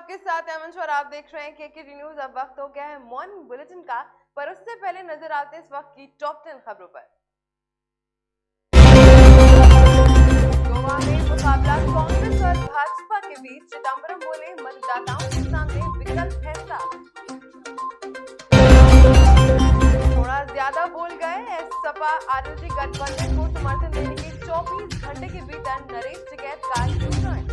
आपके साथ अमन और आप देख रहे हैं केकेडी न्यूज। अब वक्त हो गया है मॉर्निंग बुलेटिन का, पर उससे पहले नजर आते हैं इस वक्त की टॉप 10 खबरों पर। गोवा में मुकाबला कांग्रेस और भाजपा के बीच, चिदंबरम बोले मतदाताओं के सामने विकल्प है साफ। थोड़ा ज्यादा बोल गए, सपा आरएलडी गठबंधन को समर्थन देने के 24 घंटे के भीतर नरेश टिकैत का यूटर्न।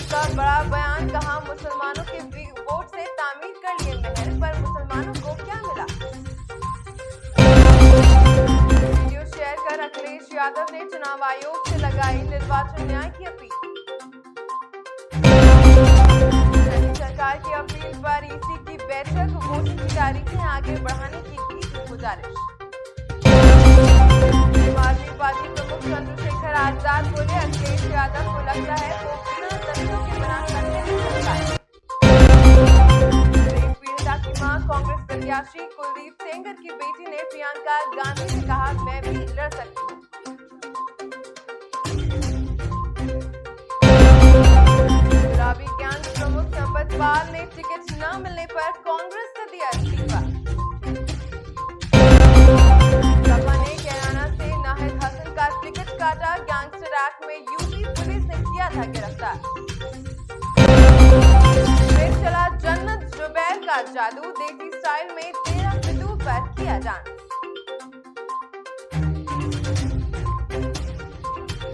का बड़ा बयान, कहा मुसलमानों के वोट से तामीर कर लिए महल, पर मुसलमानों को क्या मिला। वीडियो शेयर कर अखिलेश यादव ने चुनाव आयोग से लगाई निर्वाचन न्याय की अपील। सरकार की अपील पर ईसी की बैठक, वोटिंग की तारीखें आगे बढ़ाने की की गुजारिश। आम आदमी पार्टी प्रमुख चंद्रशेखर आजाद बोले अखिलेश यादव को लगता है वो बिना दलितों के बना करने में सकता है। पीड़िता की मां कांग्रेस प्रत्याशी कुलदीप सेंगर की बेटी ने प्रियंका गांधी से कहा मैं भी लड़ सकती हूँ। गुलाबी गैंग प्रमुख संपत पाल ने टिकट न मिलने पर कांग्रेस से दिया इस्तीफा। टिकट काटा, गैंगस्टर एक्ट में यूपी पुलिस ने किया था गिरफ्तार। फिर चला जन्नत जुबैर का जादू, देसी स्टाइल में 13 विदुर पर किया डांस।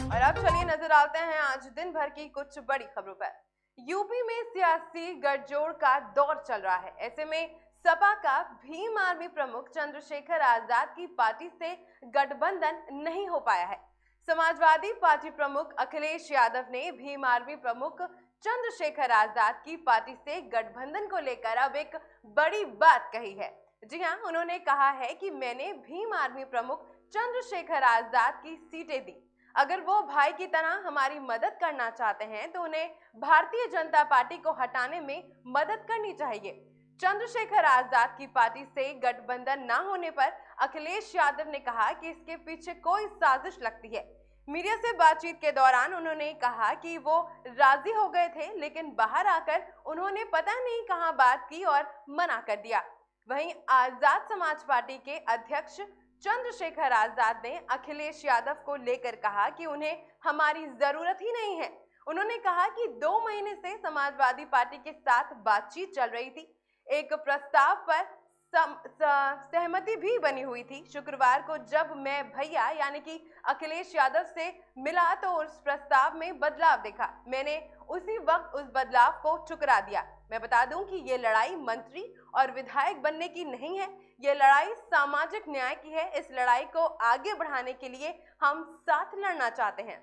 और अब चलिए नजर आते हैं आज दिन भर की कुछ बड़ी खबरों पर। यूपी में सियासी गठजोड़ का दौर चल रहा है। ऐसे में सपा का भीम आर्मी प्रमुख चंद्रशेखर आजाद की पार्टी से गठबंधन नहीं हो पाया है। समाजवादी पार्टी प्रमुख अखिलेश यादव ने भीम आर्मी प्रमुख चंद्रशेखर आजाद की पार्टी से गठबंधन को लेकर अब एक बड़ी बात कही है। जी हां, उन्होंने कहा है कि मैंने भीम आर्मी प्रमुख चंद्रशेखर आजाद की सीटें दी। अगर वो भाई की तरह हमारी मदद करना चाहते हैं तो उन्हें भारतीय जनता पार्टी को हटाने में मदद करनी चाहिए। चंद्रशेखर आजाद की पार्टी से गठबंधन न होने पर अखिलेश यादव ने कहा कि इसके पीछे कोई साजिश लगती है। मीडिया से बातचीत के दौरान उन्होंने कहा कि वो राजी हो गए थे, लेकिन बाहर आकर उन्होंने पता नहीं कहां बात की और मना कर दिया। वहीं आजाद समाज पार्टी के अध्यक्ष चंद्रशेखर आजाद ने अखिलेश यादव को लेकर कहा कि उन्हें हमारी जरूरत ही नहीं है। उन्होंने कहा कि 2 महीने से समाजवादी पार्टी के साथ बातचीत चल रही थी, एक प्रस्ताव पर सहमति भी बनी हुई थी। शुक्रवार को जब मैं भैया यानी कि अखिलेश यादव से मिला तो उस प्रस्ताव में बदलाव देखा। मैंने उसी वक्त उस बदलाव को ठुकरा दिया। मैं बता दूं कि ये लड़ाई मंत्री और विधायक बनने की नहीं है, ये लड़ाई सामाजिक न्याय की है। इस लड़ाई को आगे बढ़ाने के लिए हम साथ लड़ना चाहते हैं।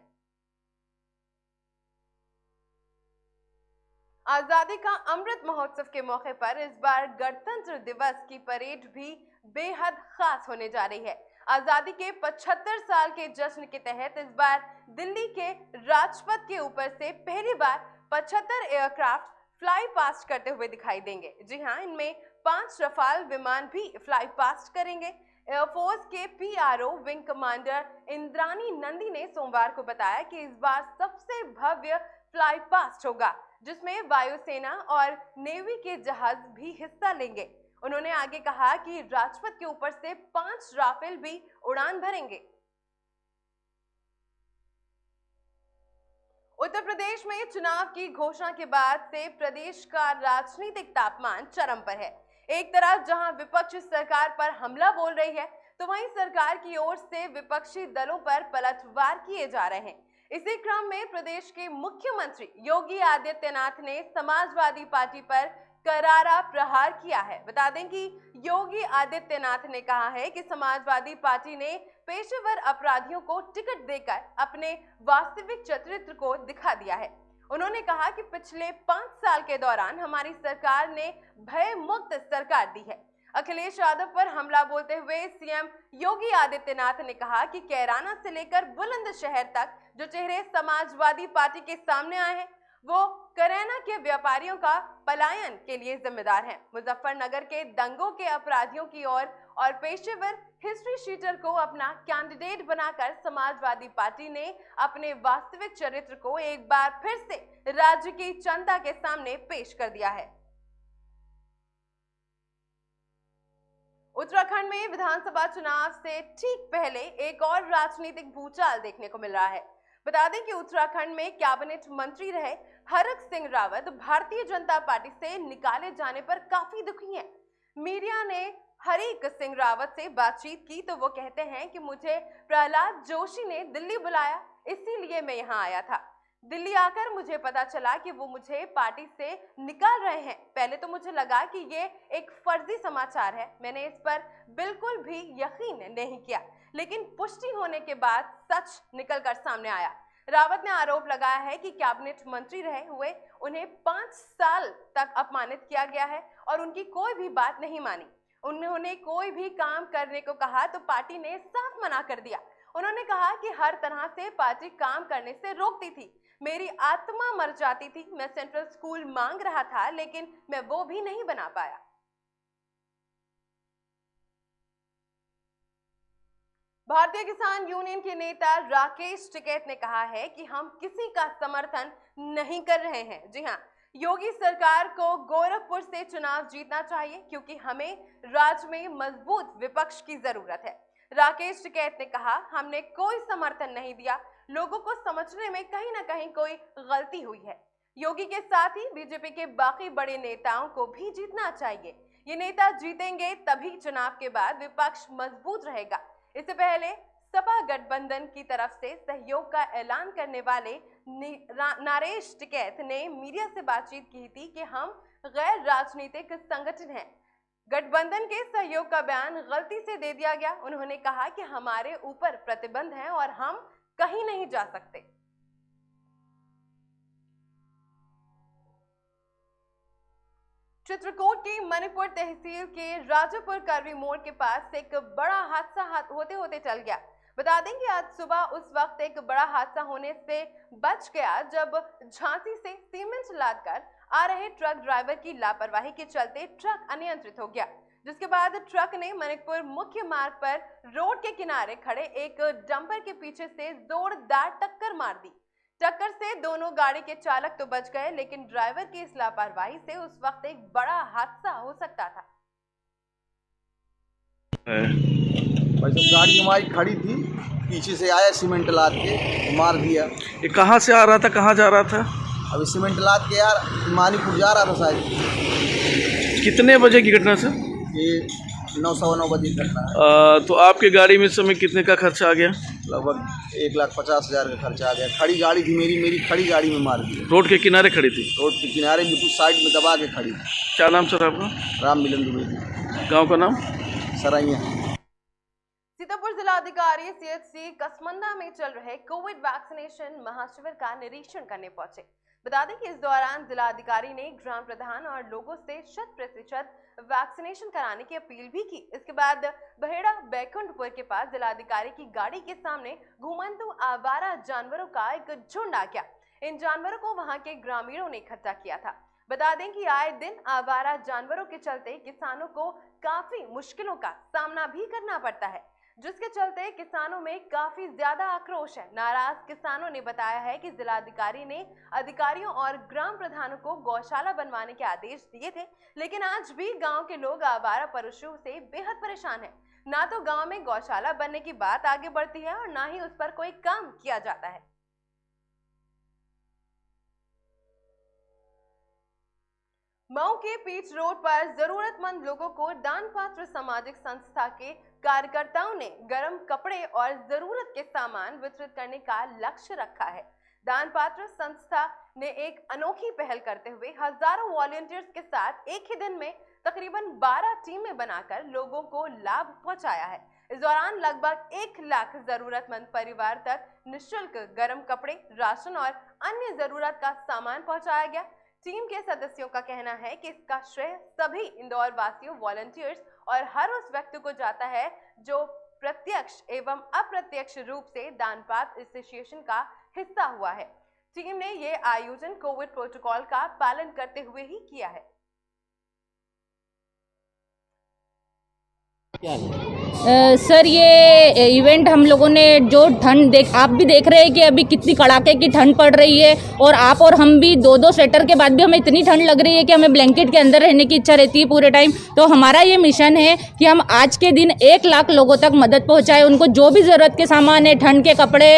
आजादी का अमृत महोत्सव के मौके पर इस बार गणतंत्र दिवस की परेड भी बेहद खास होने जा रही है। आजादी के 75 साल के जश्न के तहत इस बार दिल्ली के राजपथ के ऊपर से पहली बार 75 एयरक्राफ्ट फ्लाई पास्ट करते हुए दिखाई देंगे। जी हां, इनमें 5 रफाल विमान भी फ्लाई पास्ट करेंगे। एयरफोर्स के PRO wing commander Indrani Nandi ने सोमवार को बताया कि इस बार सबसे भव्य फ्लाई पास्ट होगा, जिसमें वायुसेना और नेवी के जहाज भी हिस्सा लेंगे। उन्होंने आगे कहा कि राजपथ के ऊपर से 5 राफेल भी उड़ान भरेंगे। उत्तर प्रदेश में चुनाव की घोषणा के बाद से प्रदेश का राजनीतिक तापमान चरम पर है। एक तरफ जहां विपक्ष सरकार पर हमला बोल रही है, तो वहीं सरकार की ओर से विपक्षी दलों पर पलटवार किए जा रहे हैं। इसी क्रम में प्रदेश के मुख्यमंत्री योगी आदित्यनाथ ने समाजवादी पार्टी पर करारा प्रहार किया है। बता दें कि योगी आदित्यनाथ ने कहा है कि समाजवादी पार्टी ने पेशेवर अपराधियों को टिकट देकर अपने वास्तविक चरित्र को दिखा दिया है। उन्होंने कहा कि पिछले 5 साल के दौरान हमारी सरकार ने भय मुक्त सरकार दी है। अखिलेश यादव पर हमला बोलते हुए सीएम योगी आदित्यनाथ ने कहा कि कैराना से लेकर बुलंदशहर तक जो चेहरे समाजवादी पार्टी के सामने आए हैं, वो करैना के व्यापारियों का पलायन के लिए जिम्मेदार हैं। मुजफ्फरनगर के दंगों के अपराधियों की ओर और पेशेवर हिस्ट्री शीटर को अपना कैंडिडेट बनाकर समाजवादी पार्टी ने अपने वास्तविक चरित्र को एक बार फिर से राज्य की जनता के सामने पेश कर दिया है। उत्तराखंड में विधानसभा चुनाव से ठीक पहले एक और राजनीतिक भूचाल देखने को मिल रहा है। बता दें कि उत्तराखंड में कैबिनेट मंत्री रहे हरक सिंह रावत भारतीय जनता पार्टी से निकाले जाने पर काफी दुखी हैं। मीडिया ने हरीक सिंह रावत से बातचीत की तो वो कहते हैं कि मुझे प्रहलाद जोशी ने दिल्ली बुलाया, इसीलिए मैं यहाँ आया था। दिल्ली आकर मुझे पता चला कि वो मुझे पार्टी से निकाल रहे हैं। पहले तो मुझे लगा कि ये एक फर्जी समाचार है, मैंने इस पर बिल्कुल भी यकीन नहीं किया, लेकिन पुष्टि होने के बाद सच निकलकर सामने आया। रावत ने आरोप लगाया है कि कैबिनेट मंत्री रहे हुए उन्हें 5 साल तक अपमानित किया गया है और उनकी कोई भी बात नहीं मानी। उन्होंने कोई भी काम करने को कहा तो पार्टी ने साफ मना कर दिया। उन्होंने कहा कि हर तरह से पार्टी काम करने से रोकती थी, मेरी आत्मा मर जाती थी। मैं सेंट्रल स्कूल मांग रहा था लेकिन मैं वो भी नहीं बना पाया। भारतीय किसान यूनियन के नेता राकेश टिकैत ने कहा है कि हम किसी का समर्थन नहीं कर रहे हैं। जी हां, योगी सरकार को गोरखपुर से चुनाव जीतना चाहिए क्योंकि हमें राज्य में मजबूत विपक्ष की जरूरत है। राकेश टिकैत ने कहा, हमने कोई समर्थन नहीं दिया, लोगों को समझने में कहीं ना कहीं कोई गलती हुई है। योगी के साथ ही बीजेपी के बाकी बड़े नेताओं को भी जीतना चाहिए। ये नेता जीतेंगे तभी चुनाव के बाद विपक्ष मजबूत रहेगा। इससे पहले सपा गठबंधन की तरफ से सहयोग का ऐलान करने वाले नरेश टिकैत ने मीडिया से बातचीत की थी कि हम गैर राजनीतिक संगठन हैं। गठबंधन के सहयोग का बयान गलती से दे दिया गया। उन्होंने कहा कि हमारे ऊपर प्रतिबंध है और हम कहीं नहीं जा सकते। चित्रकूट की मणिपुर तहसील के राजापुर करवी मोड़ के पास एक बड़ा हादसा होते होते टल गया। बता दें कि आज सुबह उस वक्त एक बड़ा हादसा होने से बच गया जब झांसी से सीमेंट लादकर आ रहे ट्रक ड्राइवर की लापरवाही के चलते ट्रक अनियंत्रित हो गया, जिसके बाद ट्रक ने मणिपुर मुख्य मार्ग पर रोड के किनारे खड़े एक डंपर के पीछे से जोरदार टक्कर मार दी। टक्कर से दोनों गाड़ी के चालक तो बच गए, लेकिन ड्राइवर की इस लापरवाही से उस वक्त एक बड़ा हादसा हो सकता था। वैसे गाड़ी हमारी खड़ी थी, पीछे से आया सीमेंट लाद के मार दिया। ये कहाँ से आ रहा था, कहाँ जा रहा था? अभी सीमेंट लाद के यार मानीपुर जा रहा था शायद। कितने बजे की घटना सर? ये 9:15 बजे की घटना है। तो आपकी गाड़ी में इस समय कितने का खर्चा आ गया? लगभग 1,50,000 का खर्चा आ गया। खड़ी गाड़ी थी मेरी खड़ी गाड़ी में मार दिया। रोड के किनारे खड़ी थी? रोड के किनारे बिल्कुल साइड में दबा के खड़ी थी। क्या नाम सर आपका? राम मिलन दुबे। गाँव का नाम? सराइया। सीतापुर जिलाधिकारी सीएचसी कसमंदा में चल रहे कोविड वैक्सीनेशन महाशिविर का निरीक्षण करने पहुंचे। बता दें कि इस दौरान जिलाधिकारी ने ग्राम प्रधान और लोगों से 100% वैक्सीनेशन कराने की अपील भी की। इसके बाद बहेड़ा बैकुंठपुर के पास जिलाधिकारी की गाड़ी के सामने घुमंतु आवारा जानवरों का एक झुंड आ गया। इन जानवरों को वहां के ग्रामीणों ने इकट्ठा किया था। बता दें कि आए दिन आवारा जानवरों के चलते किसानों को काफी मुश्किलों का सामना भी करना पड़ता है, जिसके चलते किसानों में काफी ज्यादा आक्रोश है। नाराज किसानों ने बताया है कि जिलाधिकारी ने अधिकारियों और ग्राम प्रधानों को गौशाला बनवाने के आदेश दिए थे, लेकिन आज भी गांव के लोग आवारा पशुओं से बेहद परेशान हैं। ना तो गांव में गौशाला बनने की बात आगे बढ़ती है और ना ही उस पर कोई काम किया जाता है। मऊ के पीच रोड पर जरूरतमंद लोगों को दान पात्र सामाजिक संस्था के कार्यकर्ताओं ने गर्म कपड़े और जरूरत के सामान वितरित करने का लक्ष्य रखा है। दान पात्र संस्था ने एक अनोखी पहल करते हुए हजारों वॉलंटियर्स के साथ एक ही दिन में तकरीबन 12 टीमें बनाकर लोगों को लाभ पहुंचाया है। इस दौरान लगभग 1 लाख जरूरतमंद परिवार तक निःशुल्क गर्म कपड़े, राशन और अन्य जरूरत का सामान पहुंचाया गया। टीम के सदस्यों का कहना है कि इसका श्रेय सभी इंदौर वासियों, वॉलंटियर्स और हर उस व्यक्ति को जाता है जो प्रत्यक्ष एवं अप्रत्यक्ष रूप से दान पात्र एसोसिएशन का हिस्सा हुआ है। टीम ने ये आयोजन कोविड प्रोटोकॉल का पालन करते हुए ही किया है। सर ये इवेंट हम लोगों ने जो ठंड आप भी देख रहे हैं कि अभी कितनी कड़ाके की ठंड पड़ रही है, और आप और हम भी दो स्वेटर के बाद भी हमें इतनी ठंड लग रही है कि हमें ब्लैंकेट के अंदर रहने की इच्छा रहती है पूरे टाइम। तो हमारा ये मिशन है कि हम आज के दिन 1 लाख लोगों तक मदद पहुंचाएं। उनको जो भी ज़रूरत के सामान है, ठंड के कपड़े,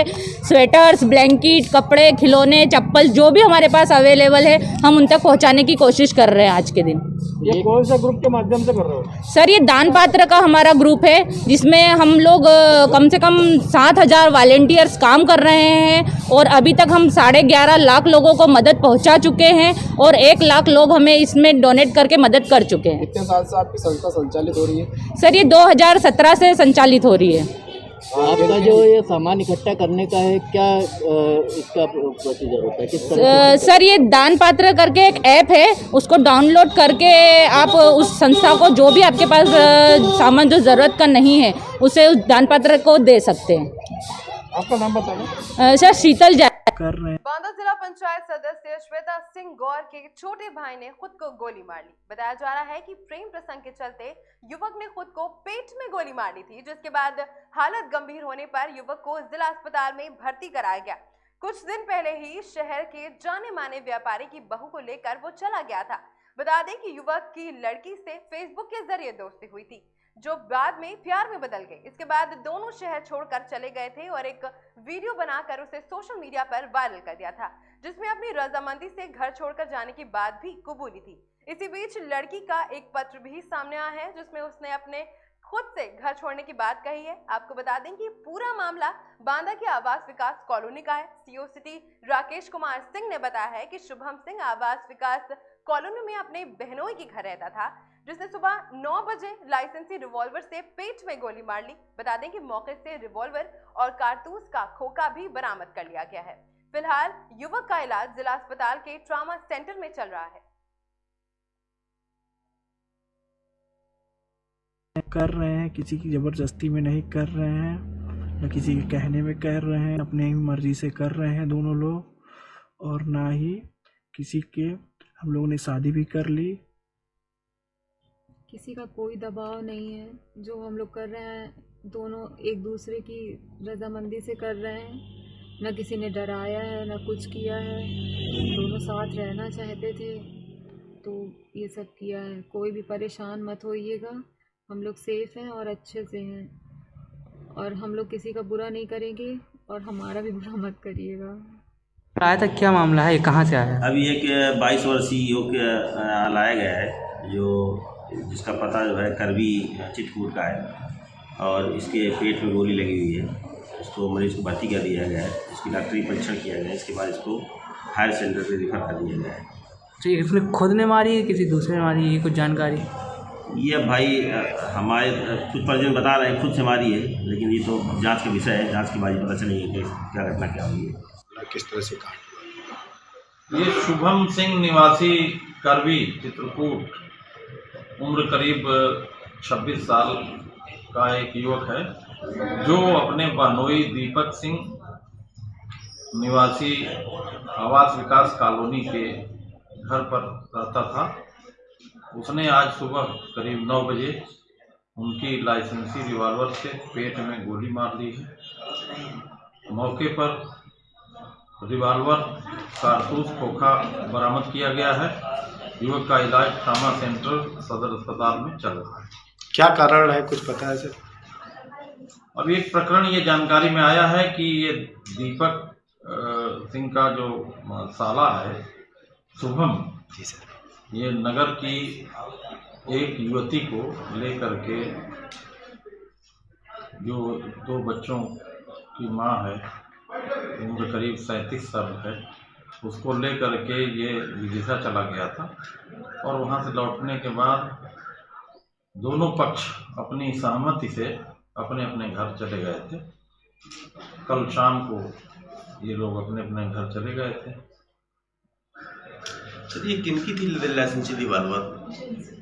स्वेटर्स, ब्लैंकेट, कपड़े, खिलौने, चप्पल, जो भी हमारे पास अवेलेबल है हम उन तक पहुँचाने की कोशिश कर रहे हैं आज के दिन। ये कौन सा ग्रुप के माध्यम से कर रहे हो? सर ये दान पात्र का हमारा ग्रुप है, जिसमें हम लोग कम से कम 7,000 वॉलेंटियर्स काम कर रहे हैं, और अभी तक हम 11.5 लाख लोगों को मदद पहुंचा चुके हैं, और 1 लाख लोग हमें इसमें डोनेट करके मदद कर चुके हैं। कितने साल से आपकी संस्था संचालित हो रही है? सर ये 2017 से संचालित हो रही है। आपका जो ये सामान इकट्ठा करने का है, क्या इसका प्रोसीजर होता है, किस तरह से? सर ये दान पात्र करके एक ऐप है, उसको डाउनलोड करके आप उस संस्था को जो भी आपके पास सामान जो ज़रूरत का नहीं है उसे उस दान पात्र को दे सकते हैं। आपका नाम बताना। सर शीतल जैन कर रहे हैं। बांदा जिला पंचायत सदस्य श्वेता सिंह गौर के छोटे भाई ने खुद को गोली मार ली। बताया जा रहा है कि प्रेम प्रसंग के चलते युवक ने खुद को पेट में गोली मार ली थी, जिसके बाद हालत गंभीर होने पर युवक को जिला अस्पताल में भर्ती कराया गया। कुछ दिन पहले ही शहर के जाने माने व्यापारी की बहू को लेकर वो चला गया था। बता दें कि युवक की लड़की से फेसबुक के जरिए दोस्ती हुई थी, जो बाद में प्यार में बदल गई। इसके बाद दोनों शहर छोड़कर चले गए थे और एक वीडियो बनाकर उसे सोशल मीडिया पर वायरल कर दिया था, जिसमें अपनी रजामंदी से घर छोड़कर जाने की बात भी कबूली थी। इसी बीच लड़की का एक पत्र भी सामने आया है, जिसमें उसने अपने खुद से घर छोड़ने की बात कही है। आपको बता दें कि पूरा मामला बांदा के आवास विकास कॉलोनी का है। सीओ सिटी राकेश कुमार सिंह ने बताया है कि शुभम सिंह आवास विकास कॉलोनी में अपने बहनोई के घर रहता था, जिसने सुबह 9 बजे लाइसेंसी रिवॉल्वर से पेट में गोली मार ली। बता दें कि मौके से रिवॉल्वर और कारतूस का खोखा भी बरामद कर लिया गया है। फिलहाल युवक का इलाज जिला अस्पताल के ट्रॉमा सेंटर में चल रहा है। कर रहे हैं, किसी की जबरदस्ती में नहीं कर रहे हैं, न किसी के कहने में कर रहे हैं, अपने ही मर्जी से कर रहे हैं दोनों लोग, और ना ही किसी के हम लोगों ने शादी भी कर ली। किसी का कोई दबाव नहीं है, जो हम लोग कर रहे हैं दोनों एक दूसरे की रजामंदी से कर रहे हैं। न किसी ने डराया है, न कुछ किया है, दोनों साथ रहना चाहते थे तो ये सब किया है। कोई भी परेशान मत होइएगा, हम लोग सेफ हैं और अच्छे से हैं, और हम लोग किसी का बुरा नहीं करेंगे और हमारा भी बुरा मत करिएगा। आया था, क्या मामला है, कहाँ से आया? अभी एक 22 वर्षीय युवक लाया गया है, जिसका पता जो है करवी चित्रकूट का है, और इसके पेट में गोली लगी हुई है। इसको मरीज को भर्ती कर दिया गया है, इसकी डॉक्टरी परीक्षण किया गया है। इसके बाद इसको हायर सेंटर पे रिफर कर दिया गया है। तो इसने खुद ने मारी है, किसी दूसरे ने मारी है, कुछ जानकारी? ये भाई हमारे कुछ परिजन बता रहे हैं खुद से मारी है, लेकिन ये तो जांच का विषय है, जांच के बाद पता चलेगी कि क्या घटना क्या हुई है, किस तरह से काट। ये शुभम सिंह निवासी करवी चित्रकूट, उम्र करीब 26 साल का एक युवक है, जो अपने बहनोई दीपक सिंह निवासी आवास विकास कॉलोनी के घर पर रहता था। उसने आज सुबह करीब 9 बजे उनकी लाइसेंसी रिवॉल्वर से पेट में गोली मार दी है। मौके पर रिवॉल्वर, कारतूस, खोखा बरामद किया गया है। युवक का इलाज ट्रॉमा सेंटर सदर अस्पताल में चल रहा है। क्या कारण है, कुछ पता है सर? अभी एक प्रकरण ये जानकारी में आया है कि ये दीपक सिंह का जो साला है शुभम, ये नगर की एक युवती को लेकर के, जो 2 बच्चों की मां है, उम्र करीब 37 साल है, उसको लेकर के ये विदिशा चला गया था, और वहां से लौटने के बाद दोनों पक्ष अपनी सहमति से अपने अपने घर चले गए थे। कल शाम को ये लोग अपने अपने घर चले गए थे। सर ये किनकी थी लाइसेंसी रिवॉल्वर?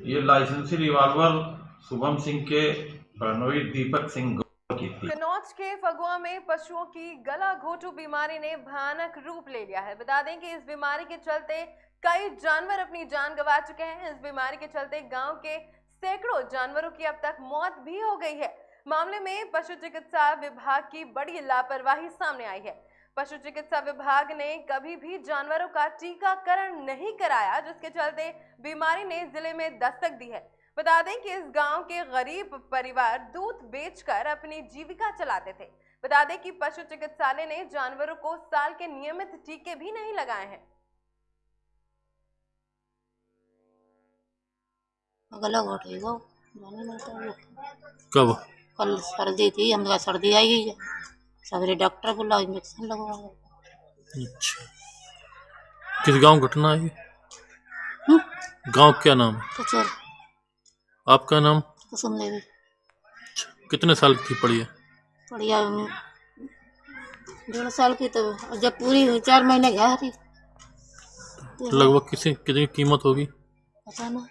ये लाइसेंसी रिवॉल्वर शुभम सिंह के बहनोई दीपक सिंह की थी। कन्नौज के फगुआ में पशुओं की गला घोटू बीमारी ने भयानक रूप ले लिया है। बता दें कि इस बीमारी के चलते कई जानवर अपनी जान गंवा चुके हैं। इस बीमारी के चलते गांव के सैकड़ों जानवरों की अब तक मौत भी हो गई है। मामले में पशु चिकित्सा विभाग की बड़ी लापरवाही सामने आई है। पशु चिकित्सा विभाग ने कभी भी जानवरों का टीकाकरण नहीं कराया, जिसके चलते बीमारी ने जिले में दस्तक दी है। बता दें कि इस गांव के गरीब परिवार दूध बेचकर अपनी जीविका चलाते थे। बता दें कि पशु चिकित्सालय ने जानवरों को साल के नियमित टीके भी नहीं लगाए हैं। गला घोट गई वो जाने लगता है। कब? कल सर्दी थी, हम सर्दी आई गई है, सवेरे डॉक्टर बुला इंजेक्शन लगवाया। अच्छा, किस गांव घटना है? गांव क्या नाम है? कुचर। आपका नाम? कुसुम देवी। कितने साल की पड़ी है? बढ़िया 1.5 साल की, तो जब पूरी 4 महीने घर थी। लगभग कितनी कीमत होगी? पता ना,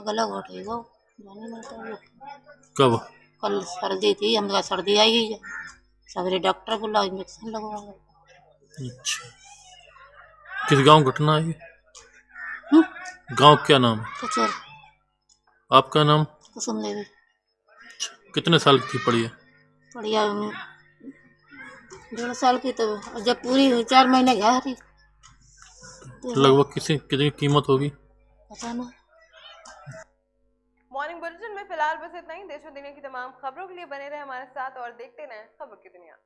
गला घोट गई वो जाने लगता है। कब? कल सर्दी थी, हम सर्दी आई गई है, सवेरे डॉक्टर बुला इंजेक्शन लगवाया। अच्छा, किस गांव घटना है? गांव क्या नाम है? कुचर। आपका नाम? कुसुम देवी। कितने साल की पड़ी है? बढ़िया 1.5 साल की, तो जब पूरी 4 महीने घर थी। लगभग कितनी कीमत होगी? पता ना। मॉर्निंग बुलेटिन में फिलहाल बस इतना ही। देश और दुनिया की तमाम खबरों के लिए बने रहे हमारे साथ और देखते रहें खबर की दुनिया।